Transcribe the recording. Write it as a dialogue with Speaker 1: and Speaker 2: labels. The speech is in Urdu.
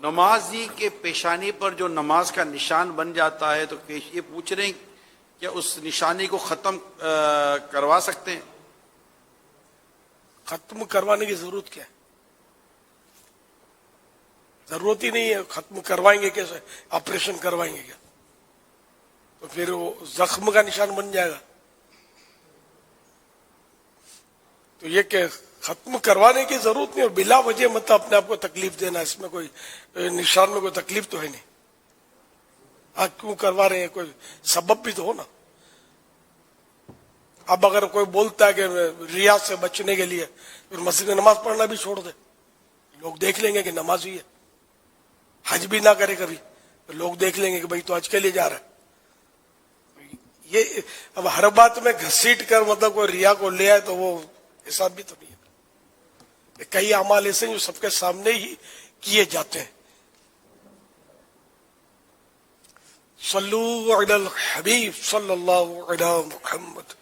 Speaker 1: نمازی کے پیشانی پر جو نماز کا نشان بن جاتا ہے تو یہ پوچھ رہے ہیں کیا اس نشانی کو ختم کروا سکتے ہیں؟
Speaker 2: ختم کروانے کی ضرورت کیا ہے؟ ضرورت ہی نہیں ہے. ختم کروائیں گے کیسے؟ آپریشن کروائیں گے کیا؟ تو پھر وہ زخم کا نشان بن جائے گا. تو یہ کہ ختم کروانے کی ضرورت نہیں، اور بلا وجہ مطلب اپنے آپ کو تکلیف دینا، اس میں کوئی نشان میں کوئی تکلیف تو ہے نہیں. آج کیوں کروا رہے ہیں؟ کوئی سبب بھی تو ہو نا. اب اگر کوئی بولتا ہے کہ ریا سے بچنے کے لیے پھر مسجد میں نماز پڑھنا بھی چھوڑ دے، لوگ دیکھ لیں گے کہ نماز ہی ہے. حج بھی نہ کرے کبھی، لوگ دیکھ لیں گے کہ بھائی تو حج کے لیے جا رہا ہے. یہ اب ہر بات میں گھسیٹ کر مطلب کوئی ریا کو لے آئے تو وہ حساب بھی تو نہیں ہے. کئی اعمال ایسے ہیں جو سب کے سامنے ہی کیے جاتے ہیں. صلو علی الحبیب صلی اللہ علی محمد.